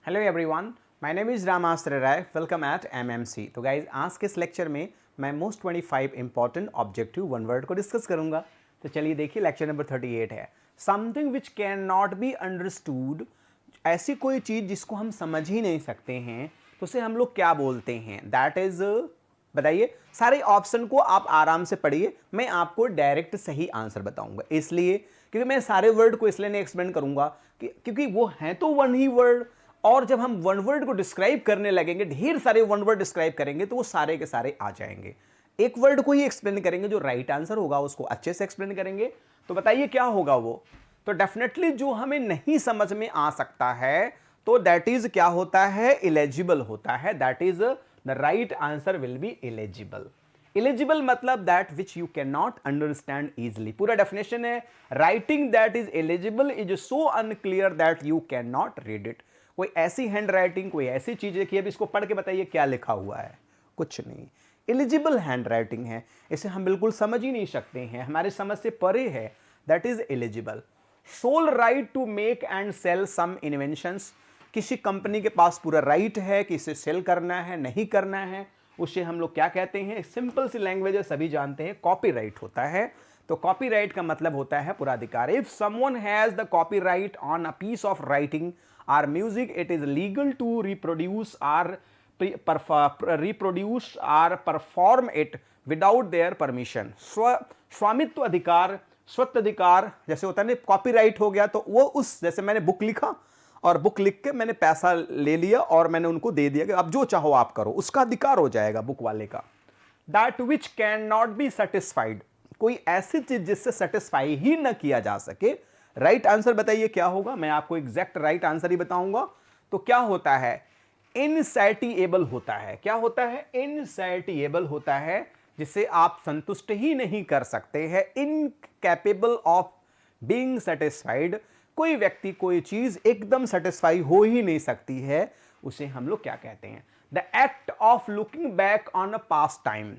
Hello everyone, my name is Ramastra Rai. Welcome at MMC. तो guys आज के इस लेक्चर में मैं most 25 important objective one word को डिस्कस करूंगा। तो चलिए देखिए, लेक्चर नंबर 38 है something which cannot be understood. ऐसी कोई चीज़ जिसको हम समझ ही नहीं सकते हैं तो उसे हम लोग क्या बोलते हैं? दैट इज, बताइए। सारे ऑप्शन को आप आराम से पढ़िए, मैं आपको डायरेक्ट सही आंसर बताऊंगा। इसलिए क्योंकि मैं सारे वर्ड को इसलिए नहीं एक्सप्लेन करूंगा क्योंकि वो हैं तो वन ही वर्ड, और जब हम वन वर्ड को डिस्क्राइब करने लगेंगे, ढेर सारे वन वर्ड डिस्क्राइब करेंगे तो वो सारे के सारे आ जाएंगे। एक वर्ड को ही एक्सप्लेन करेंगे, जो राइट आंसर होगा उसको अच्छे से एक्सप्लेन करेंगे। तो बताइए क्या होगा वो? तो डेफिनेटली जो हमें नहीं समझ में आ सकता है तो दैट इज क्या होता है? इलेजिबल होता है। That is the right answer will be illegible. Illegible मतलब that which you cannot understand easily. पूरा डेफिनेशन है, writing that is illegible is so unclear that you cannot read it. कोई ऐसी hand writing, कोई ऐसी चीज देखिए, अब इसको पढ़ के बताइए क्या लिखा हुआ है, कुछ नहीं। एलिजिबल हैंड राइटिंग है, इसे हम बिल्कुल समझ ही नहीं सकते हैं, हमारे समझ से परे है। That is eligible. Sole right to make and sell some inventions. किसी कंपनी के पास पूरा राइट है कि इसे सेल करना है, नहीं करना है, उसे हम लोग क्या कहते हैं? सिंपल सी लैंग्वेज है, सभी जानते हैं, कॉपीराइट होता है। तो कॉपीराइट का मतलब होता है पूरा अधिकार। If someone has the copyright on a piece of writing or music, it is legal to reproduce or perform it without their permission. स्वामित्व अधिकार, स्वत्वाधिकार जैसे होता है ना, कॉपीराइट हो गया तो वो उस, जैसे मैंने बुक लिखा और बुक लिख के मैंने पैसा ले लिया और मैंने उनको दे दिया कि अब जो चाहो आप करो, उसका अधिकार हो जाएगा बुक वाले का। That which cannot be satisfied, कोई ऐसी चीज जिससे सेटिस्फाई ही न किया जा सके। राइट आंसर बताइए क्या होगा? मैं आपको एग्जैक्ट राइट आंसर ही बताऊंगा। तो क्या होता है? इनसैटिएबल होता है। क्या होता है? इनसैटिएबल होता है, जिसे आप संतुष्ट ही नहीं कर सकते हैं। इनकैपेबल ऑफ बीइंग सेटिस्फाइड, कोई व्यक्ति कोई चीज एकदम सेटिस्फाई हो ही नहीं सकती है, उसे हम लोग क्या कहते हैं? The act of looking back on a past time.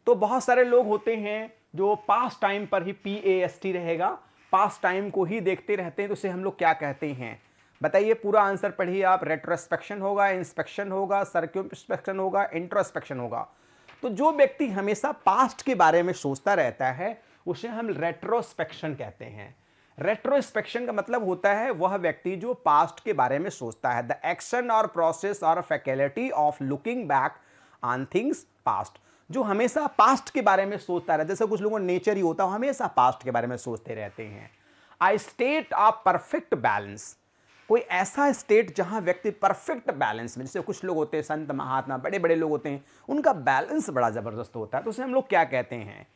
तो बहुत सारे लोग होते हैं जो पास्ट टाइम पर ही PAST रहेगा, पास्ट टाइम को ही देखते रहते हैं, तो उसे हम लोग क्या कहते हैं? बताइए, पूरा आंसर पढ़िए आप। रेट्रोस्पेक्शन होगा, इंस्पेक्शन होगा, सर्क्यूस्पेक्शन होगा, इंट्रोस्पेक्शन होगा। तो जो व्यक्ति हमेशा पास्ट के बारे में सोचता रहता है उसे हम रेट्रोस्पेक्शन कहते हैं। रेट्रोस्पेक्शन का मतलब होता है वह व्यक्ति जो पास्ट के बारे में सोचता है। द एक्शन और प्रोसेस और faculty of looking back on things past, जो हमेशा पास्ट के बारे में सोचता रहता है। जैसे कुछ लोगों का नेचर ही होता है, हमेशा पास्ट के बारे में सोचते रहते हैं। आई स्टेट ऑफ परफेक्ट बैलेंस, कोई ऐसा स्टेट जहां व्यक्ति परफेक्ट बैलेंस में, जैसे कुछ लोग होते हैं, संत महात्मा, बड़े बड़े लोग होते हैं, उनका बैलेंस बड़ा जबरदस्त होता है, तो उसे हम लोग क्या कहते हैं?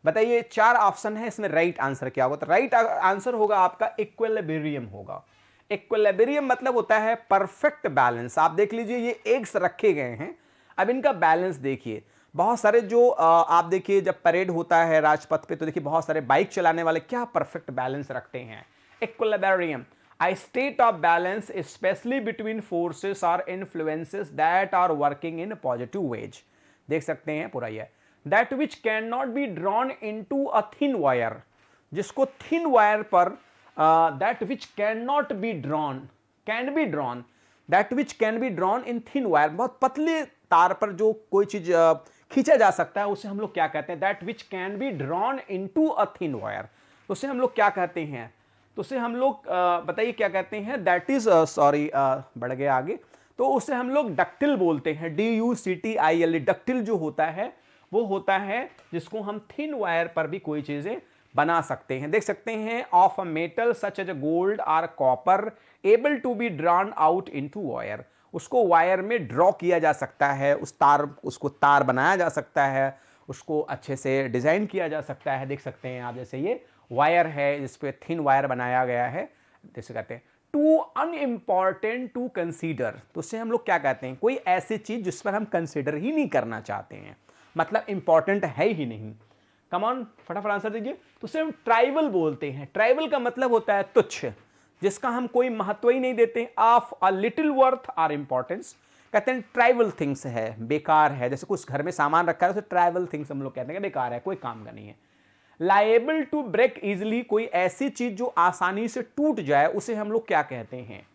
बताइए, 4 ऑप्शन है, इसमें राइट आंसर क्या होगा? तो राइट आंसर होगा आपका इक्विलिब्रियम होगा। इक्विलिब्रियम मतलब होता है परफेक्ट बैलेंस। आप देख लीजिए, ये एग्स रखे गए हैं, अब इनका बैलेंस देखिए। बहुत सारे जो आप देखिए, जब परेड होता है राजपथ पे, तो देखिए बहुत सारे बाइक चलाने वाले क्या परफेक्ट बैलेंस रखते हैं। Equilibrium, a state of balance especially between forces or influences that are working in positive ways। देख सकते हैं पूरा ये, that which cannot be drawn into a thin wire, जिसको thin wire पर that which cannot be drawn, can be drawn, that which can be drawn in thin wire, बहुत पतले तार पर जो कोई चीज खींचा जा सकता है, उसे हम लोग क्या कहते हैं? that which can be drawn into a thin wire, उसे हम लोग क्या कहते हैं? तो उसे हम लोग बताइए क्या कहते हैं? दैट इज, सॉरी बढ़ गया आगे, तो उसे हम लोग डक्टिल बोलते हैं। DUCTIL। डक्टिल जो होता है वो होता है जिसको हम थिन वायर पर भी कोई चीजें बना सकते हैं। देख सकते हैं, of a metal such as gold or copper able to be drawn out into wire, उसको वायर में ड्रॉ किया जा सकता है, उसको तार बनाया जा सकता है, उसको अच्छे से डिजाइन किया जा सकता है। देख सकते हैं आप, जैसे ये वायर है, इस पे थिन वायर बनाया गया है, जैसे कहते हैं। टू अनइम्पॉर्टेंट टू कंसीडर, तो उससे हम लोग क्या कहते हैं? कोई ऐसी चीज जिस पर हम कंसीडर ही नहीं करना चाहते हैं, मतलब इंपॉर्टेंट है ही नहीं। कम ऑन, फटाफट आंसर दीजिए। तो उसे हम ट्राइवल बोलते हैं। ट्राइवल का मतलब होता है तुच्छ, जिसका हम कोई महत्व ही नहीं देते। Of a little worth or importance, कहते हैं ट्राइवल थिंग्स है, बेकार है। जैसे कुछ घर में सामान रखा है, उसे ट्राइवल थिंग्स हम लोग कहते हैं, बेकार है, कोई काम का नहीं है। लाइबल टू ब्रेक इजिली, कोई ऐसी चीज जो आसानी से टूट जाए, उसे हम लोग क्या कहते हैं?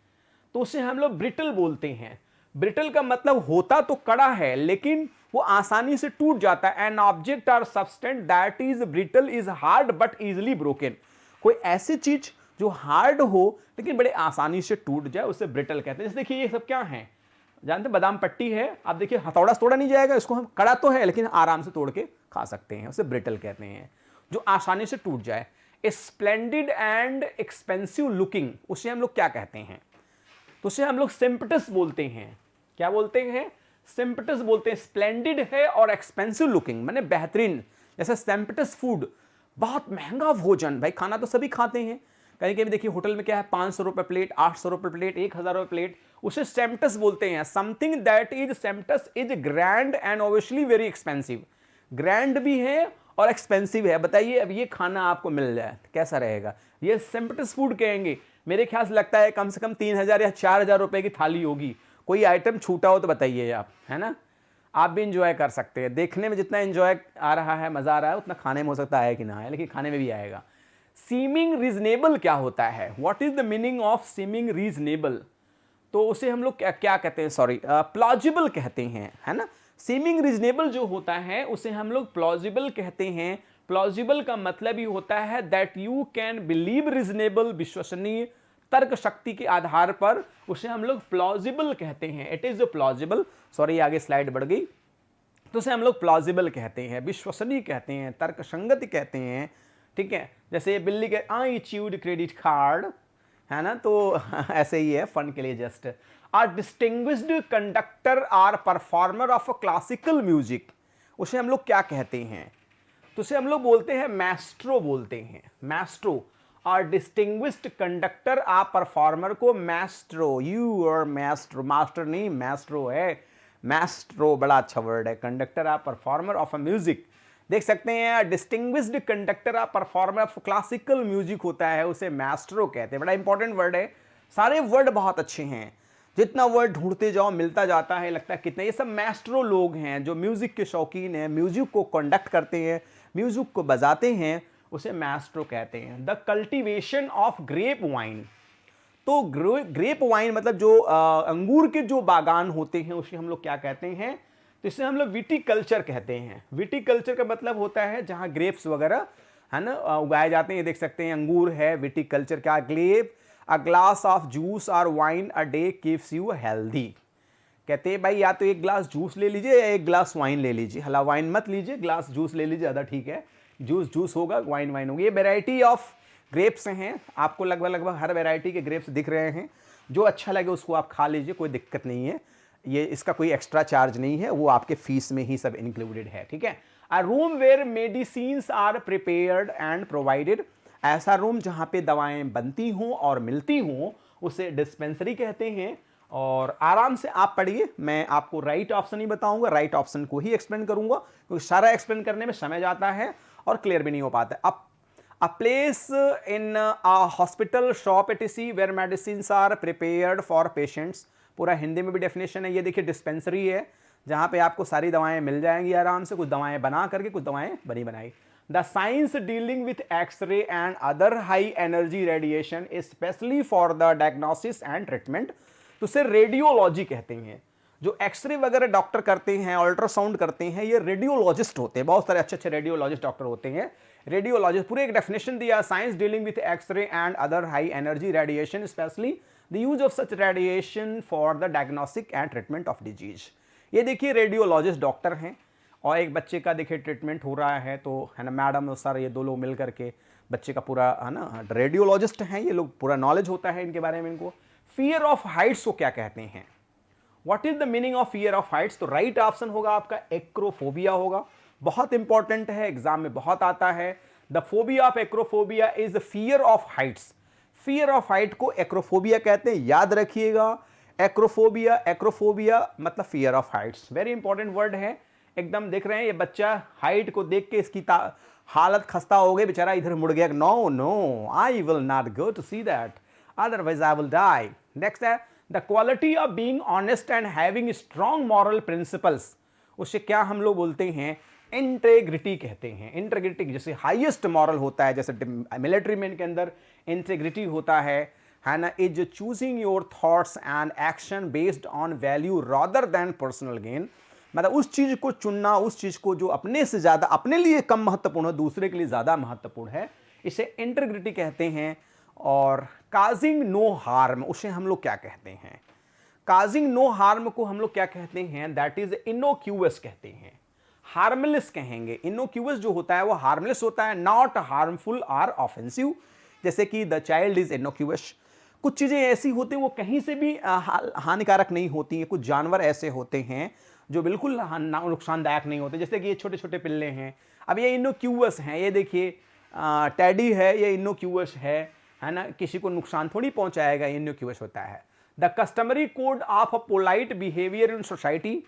तो उसे हम लोग ब्रिटल बोलते हैं। ब्रिटल का मतलब होता तो कड़ा है लेकिन वो आसानी से टूट जाता है। An object or substance that is brittle is hard but easily broken. कोई ऐसी चीज जो हार्ड हो लेकिन बड़े आसानी से टूट जाए उसे ब्रिटल कहते हैं। जैसे देखिए ये सब क्या है, जानते हैं बादाम पट्टी है, आप देखिए हथौड़ा से तोड़ा नहीं जाएगा, इसको हम कड़ा तो है लेकिन आराम से तोड़ के खा सकते हैं, उसे ब्रिटल कहते हैं, जो आसानी से टूट जाए। स्प्लेंडिड एंड एक्सपेंसिव लुकिंग, उसे हम लोग क्या कहते हैं, तो उसे हम लोग सिम्पटस बोलते हैं। क्या बोलते हैं, सिम्पटस बोलते हैं। स्प्लेंडिड है और एक्सपेंसिव लुकिंग माने बेहतरीन। जैसे सिम्पटस फूड, बहुत महंगा भोजन, भाई खाना तो सभी खाते हैं, कहीं कहीं देखिए होटल में क्या है 500 रुपये प्लेट, 800 रुपये प्लेट, 1000 रुपये प्लेट, उसे सेम्पटस बोलते हैं। Something that is sumptuous is grand and obviously very expensive. Grand भी है और एक्सपेंसिव है। बताइए अब ये खाना आपको मिल जाए तो कैसा रहेगा, ये सिम्पटस फूड कहेंगे। मेरे ख्याल से लगता है कम से कम 3000 या 4000 रुपए की थाली होगी। कोई आइटम छूटा हो तो बताइए आप, है ना। आप भी इंजॉय कर सकते हैं। देखने में जितना इंजॉय आ रहा है, मजा आ रहा है, उतना खाने में हो सकता है कि ना आए, लेकिन खाने में भी आएगा। सीमिंग रीजनेबल क्या होता है, what is the meaning of seeming reasonable, तो उसे हम लोग क्या कहते हैं, सॉरी प्लॉजिबल कहते हैं, है ना। सीमिंग रीजनेबल जो होता है उसे हम लोग प्लॉजिबल कहते हैं। प्लॉजिबल का मतलब ही होता है that you can believe, reasonable विश्वसनीय, तर्क शक्ति के आधार पर, उसे हम लोग प्लॉजिबल कहते हैं। इट इज प्लॉजिबल, सॉरी आगे स्लाइड बढ़ गई, तो उसे हम लोग प्लॉजिबल कहते हैं, विश्वसनीय कहते हैं, तर्क संगत कहते हैं, ठीक है। जैसे बिल्ली के आई च्यूड क्रेडिट कार्ड, है ना, तो ऐसे ही है फन के लिए just. Or distinguished conductor or performer of classical music, उसे हम लोग क्या कहते हैं, तो उसे हम लोग बोलते हैं मैस्ट्रो बोलते हैं। मैस्ट्रो और डिस्टिंग्विश्ड कंडक्टर आप परफॉर्मर को मैस्ट्रो, यू और मैस्ट्रो, मास्टर नहीं मैस्ट्रो है, मैस्ट्रो बड़ा अच्छा वर्ड है। कंडक्टर आप परफॉर्मर ऑफ अ म्यूजिक, देख सकते हैं distinguished conductor of performer of classical music होता है, उसे मैस्ट्रो कहते हैं। बड़ा इंपॉर्टेंट वर्ड है, सारे वर्ड बहुत अच्छे हैं, जितना वर्ड ढूंढते जाओ मिलता जाता है, लगता है कितने। ये सब मैस्ट्रो लोग हैं जो म्यूजिक के शौकीन हैं, म्यूजिक को कंडक्ट करते हैं, म्यूजिक को बजाते हैं, उसे मैस्ट्रो कहते हैं। The cultivation of grape wine, तो ग्रेप वाइन मतलब जो अंगूर के जो बागान होते हैं उसे हम लोग क्या कहते हैं, तो इसे हम लोग विटीकल्चर कहते हैं। विटीकल्चर का मतलब होता है जहां ग्रेप्स वगैरह, है ना, उगाए जाते हैं। देख सकते हैं अंगूर है, विटीकल्चर क्या, grape a glass of juice और wine a day keeps you healthy. कहते हैं भाई या तो एक ग्लास जूस ले लीजिए या एक ग्लास वाइन ले लीजिए, हला वाइन मत लीजिए, ग्लास जूस ले लीजिए, ज़्यादा ठीक है। जूस जूस होगा, वाइन वाइन होगी। ये वेराइटी ऑफ ग्रेप्स हैं, आपको लगभग हर वेराइटी के ग्रेप्स दिख रहे हैं, जो अच्छा लगे उसको आप खा लीजिए, कोई दिक्कत नहीं है। ये इसका कोई एक्स्ट्रा चार्ज नहीं है, वो आपके फीस में ही सब इंक्लूडेड है, ठीक है। A room where medicines are prepared and provided, ऐसा रूम जहाँ पे दवाएं बनती हों और मिलती हों उसे डिस्पेंसरी कहते हैं। और आराम से आप पढ़िए, मैं आपको राइट ऑप्शन ही बताऊंगा, राइट ऑप्शन को ही एक्सप्लेन करूंगा, क्योंकि सारा एक्सप्लेन करने में समय जाता है और क्लियर भी नहीं हो पाता। अब a place in a hospital shop etc where medicines are prepared for patients, पूरा हिंदी में भी डेफिनेशन है। ये देखिए डिस्पेंसरी है जहाँ पे आपको सारी दवाएं मिल जाएंगी आराम से, कुछ दवाएं बना करके, कुछ दवाएं बनी बनाई। The science dealing with X-ray and other high energy radiation especially for the diagnosis and treatment, तो उसे रेडियोलॉजी कहते हैं। जो एक्सरे वगैरह डॉक्टर करते हैं, अल्ट्रासाउंड करते हैं, ये रेडियोलॉजिस्ट होते हैं। बहुत सारे अच्छे अच्छे रेडियोलॉजिस्ट डॉक्टर होते हैं, रेडियोलॉजिस्ट। पूरे एक डेफिनेशन दिया, science dealing with X-ray and other high energy radiation especially the use of such radiation for the diagnostic and treatment of disease. ये देखिए रेडियोलॉजिस्ट डॉक्टर हैं और एक बच्चे का देखिए ट्रीटमेंट हो रहा है, तो है ना, मैडम और सर ये दो लोग मिल करके बच्चे का पूरा, है ना, रेडियोलॉजिस्ट हैं ये लोग, पूरा नॉलेज होता है इनके बारे में इनको। फियर ऑफ हाइट्स को क्या कहते हैं, what is the meaning of fear of Heights, तो राइट ऑप्शन होगा आपका एक्रोफोबिया होगा। बहुत इंपॉर्टेंट है, एग्जाम में बहुत आता है। The phobia of acrophobia is the fear of Heights. Fear of height को एक्रोफोबिया कहते हैं, याद रखिएगा। एक्रोफोबिया, एक्रोफोबिया मतलब fear of Heights, very important word है एकदम। देख रहे हैं ये बच्चा हाइट को देख के इसकी हालत खस्ता हो गई, बेचारा इधर मुड़ गया, no no I will not go to see that, otherwise I will die. Next है the quality of being honest and having strong moral principles, उसे क्या हम लोग बोलते हैं, इंटेग्रिटी कहते हैं। इंटेग्रिटी जैसे हाईएस्ट मॉरल होता है, जैसे मिलिट्री मैन के अंदर इंटेग्रिटी होता है, है ना, is choosing your thoughts and action based on value rather than personal gain. मतलब उस चीज को चुनना, उस चीज को जो अपने से ज्यादा, अपने लिए कम महत्वपूर्ण है, दूसरे के लिए ज्यादा महत्वपूर्ण है, इसे इंटीग्रिटी कहते हैं। और काजिंग नो हार्म, उसे हम लोग क्या कहते हैं? काजिंग नो हार्म को हम लोग क्या कहते हैं? दैट इज इनोक्यूअस कहते हैं। हार्मलेस कहेंगे। इनोक्यूअस जो होता है वो हार्मलेस होता है, नॉट हार्मफुल आर ऑफेंसिव। जैसे कि द चाइल्ड इज इनोक्यूअस। कुछ चीजें ऐसी होती हैं वो कहीं से भी हानिकारक नहीं होती हैं। कुछ जानवर ऐसे होते हैं जो बिल्कुल नुकसानदायक नहीं होते, जैसे कि ये छोटे छोटे पिल्ले हैं। अब ये इनोक्यूअस हैं, ये देखिए टैडी है, ये इनोक्यूअस है ना, किसी को नुकसान थोड़ी पहुंचाएगा, इनोक्यूअस होता है। The customary code of a polite behaviour in society,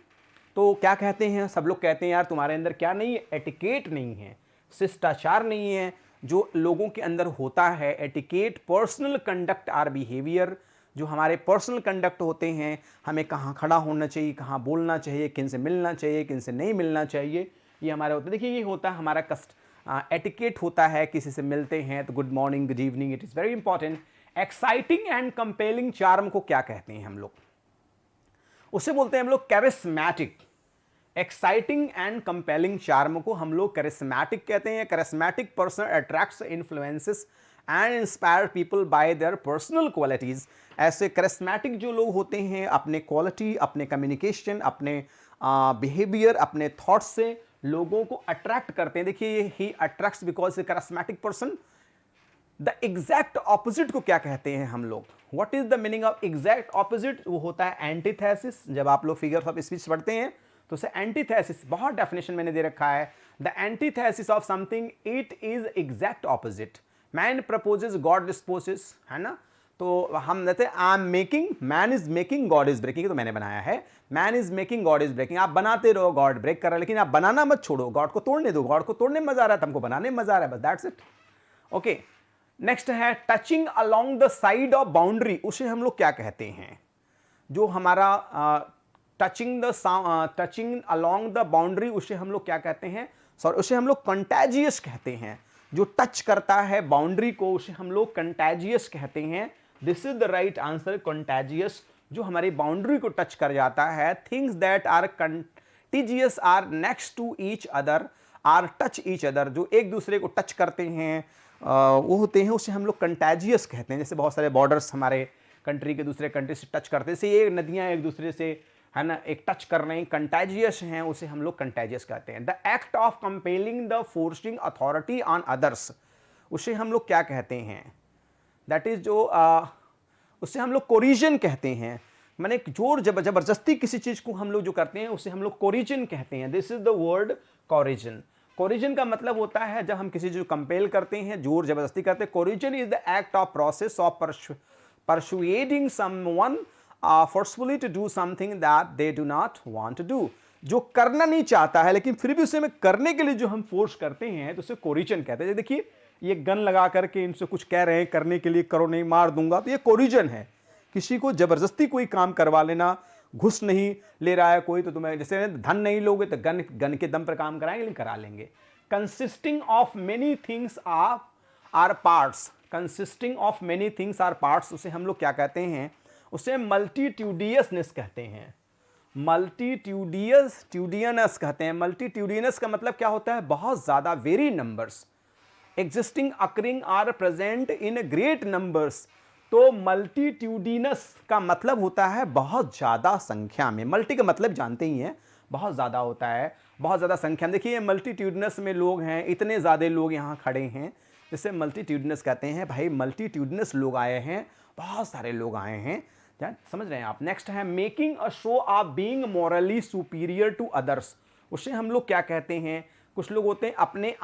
तो क्या कहते हैं? सब लोग कहते हैं यार तुम्हारे अंदर क्या नहीं है? एटिकेट नहीं है, शिष्टाचार नहीं है। जो लोगों के अंदर होता है etiquette, personal conduct are behaviour, जो हमारे पर्सनल कंडक्ट होते हैं, हमें कहाँ खड़ा होना चाहिए, कहाँ बोलना चाहिए, किन से मिलना चाहिए, किन से नहीं मिलना चाहिए, ये हमारे होता है। देखिए ये होता है हमारा एटिकेट होता है, किसी से मिलते हैं तो good morning, good evening, it is very important. Exciting and compelling charm को क्या कहते हैं हम लोग? उसे बोलते हैं हम लोग charismatic. Exciting and compelling charm को हम लोग कैरिस्मैटिक कहते हैं। Charismatic person attracts, influences and inspire people bye their personal qualities. ऐसे कैरिस्मैटिक जो लोग होते हैं अपने क्वालिटी, अपने कम्युनिकेशन, अपने बिहेवियर, अपने थॉट्स से लोगों को अट्रैक्ट करते हैं। देखिए he attracts because a charismatic person. The exact opposite को क्या कहते हैं हम लोग? What is the meaning of exact opposite? वो होता है एंटीथेसिस। जब आप लोग फिगर्स ऑफ स्पीच पढ़ते हैं तो उसे एंटीथेसिस, बहुत डेफिनेशन मैंने दे रखा है। The antithesis of something, it is exact opposite. Man proposes, God disposes, है ना। तो हम कहते हैं I am making, man is making, God is breaking. तो मैंने बनाया है, man is making, God is breaking. आप बनाते रहो, गॉड ब्रेक कर रहा है, लेकिन आप बनाना मत छोड़ो, गॉड को तोड़ने दो। गॉड को तोड़ने में मजा आ रहा है, तुमको बनाने में मजा आ रहा है, बस दैट्स इट। ओके, नेक्स्ट है touching along the side of boundary. उसे हम लोग क्या कहते हैं? जो हमारा टचिंग अलोंग द बाउंड्री, उसे हम लोग क्या कहते हैं? सॉरी, उसे हम लोग कंटेजियस कहते हैं। जो टच करता है बाउंड्री को उसे हम लोग कंटेजियस कहते हैं। This is the right answer, contagious. जो हमारी बाउंड्री को टच कर जाता है। Things that are contagious are next to each other, or touch each other. जो एक दूसरे को टच करते हैं वो होते हैं, उसे हम लोग कंटेजियस कहते हैं। जैसे बहुत सारे बॉर्डर्स हमारे कंट्री के दूसरे कंट्री से टच करते हैं, जैसे ये नदियां एक दूसरे से, है ना, एक टच कर रहे हैं, कंटेजियस हैं, उसे हम लोग कंटेजियस कहते हैं। The act of compelling the forcing authority on others, उसे हम लोग क्या कहते हैं? दैट इज जो उसे हम लोग कोरिजन कहते हैं। माने जोर जबरदस्ती किसी चीज को हम लोग जो करते हैं उसे हम लोग कोरिजन कहते हैं। This is the word corrosion. Corrosion का मतलब होता है जब हम किसी चीज को कंपेल करते हैं, जोर जबरदस्ती करते हैं। Corrosion is the act of process of persuading someone forcefully to do something that they do not want to do। जो करना नहीं चाहता है लेकिन फिर भी उसे में करने के लिए जो हम फोर्स करते हैं तो उसे कोरिजन कहते हैं। देखिए ये गन लगा करके इनसे कुछ कह रहे हैं करने के लिए, करो नहीं मार दूंगा, तो ये कोरिजन है। किसी को जबरदस्ती कोई काम करवा लेना, घुस नहीं ले रहा है कोई तो तुम्हें, जैसे धन नहीं लोगे तो गन के दम पर काम कराएंगे, लेकिन करा लेंगे। Consisting of many things or parts, consisting of many things or parts, उसे हम लोग क्या कहते हैं? उसे मल्टीट्यूडियसनेस कहते हैं। ट्यूडियनस कहते हैं। मल्टीट्यूडियनस का मतलब क्या होता है? बहुत ज्यादा, very numbers. Existing, occurring, or present in great numbers. तो मल्टीट्यूडिनस का मतलब होता है बहुत ज्यादा संख्या में। मल्टी का मतलब जानते ही हैं, बहुत ज्यादा होता है, बहुत ज्यादा संख्या में। देखिए मल्टीट्यूडिनस में लोग हैं, इतने ज्यादा लोग यहाँ खड़े हैं, जिसे मल्टीट्यूडिनस कहते हैं। भाई मल्टीट्यूडिनस लोग आए हैं, बहुत सारे लोग आए हैं, समझ रहे हैं आप। नेक्स्ट है making a show of being morally superior to others, उसे हम लोग क्या कहते हैं? कुछ लोग होते हैं अपने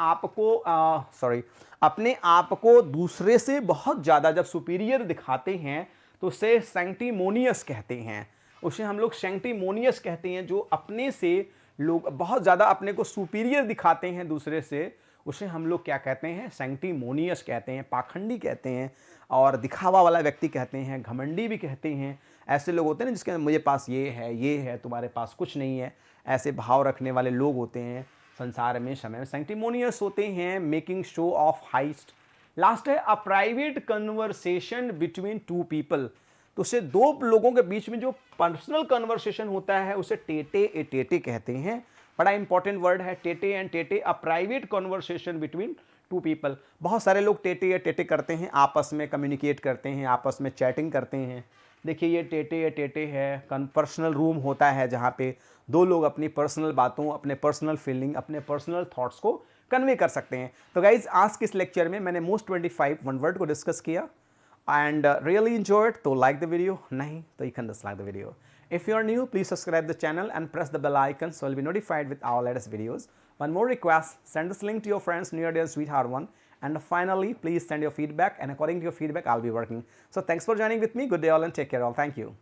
आप को दूसरे से बहुत ज्यादा जब सुपीरियर दिखाते हैं तो उसे सैंक्टिमोनियस कहते हैं। उसे हम लोग सैंक्टिमोनियस कहते हैं। जो अपने से लोग बहुत ज्यादा अपने को सुपीरियर दिखाते हैं दूसरे से, उसे हम लोग क्या कहते हैं? सैंक्टिमोनियस कहते हैं, पाखंडी कहते हैं, और दिखावा वाला व्यक्ति कहते हैं, घमंडी भी कहते हैं। ऐसे लोग होते हैं ना जिसके मुझे पास ये है, तुम्हारे पास कुछ नहीं है, ऐसे भाव रखने वाले लोग होते हैं संसार में, समय में सैंक्टिमोनियस होते हैं। मेकिंग शो ऑफ हाइस्ट, लास्ट है a private conversation between two people, तो उसे दो लोगों के बीच में जो पर्सनल कन्वर्सेशन होता है उसे टेटे ए टेटे कहते हैं। बड़ा इंपॉर्टेंट वर्ड है Tete and Tete, a private conversation between two people. बहुत सारे लोग टेटे या टेटे करते हैं, आपस में कम्युनिकेट करते हैं, आपस में चैटिंग करते हैं। देखिए ये टेटे या टेटे है, पर्सनल रूम होता है जहाँ पे दो लोग अपनी पर्सनल बातों, अपने पर्सनल फीलिंग, अपने पर्सनल थॉट्स को कन्वे कर सकते हैं। तो गाइज आज के इस लेक्चर में मैंने मोस्ट 25 वन वर्ड को डिस्कस किया and really enjoyed, तो like the video, नहीं तो you can dislike the video. If you are new, please subscribe the channel and press the bell icon so you'll be notified with our latest videos. One more request, send this link to your friends, near dear sweetheart one. And finally, please send your feedback, and according to your feedback, I'll be working. So thanks for joining with me. Good day all and take care all. Thank you.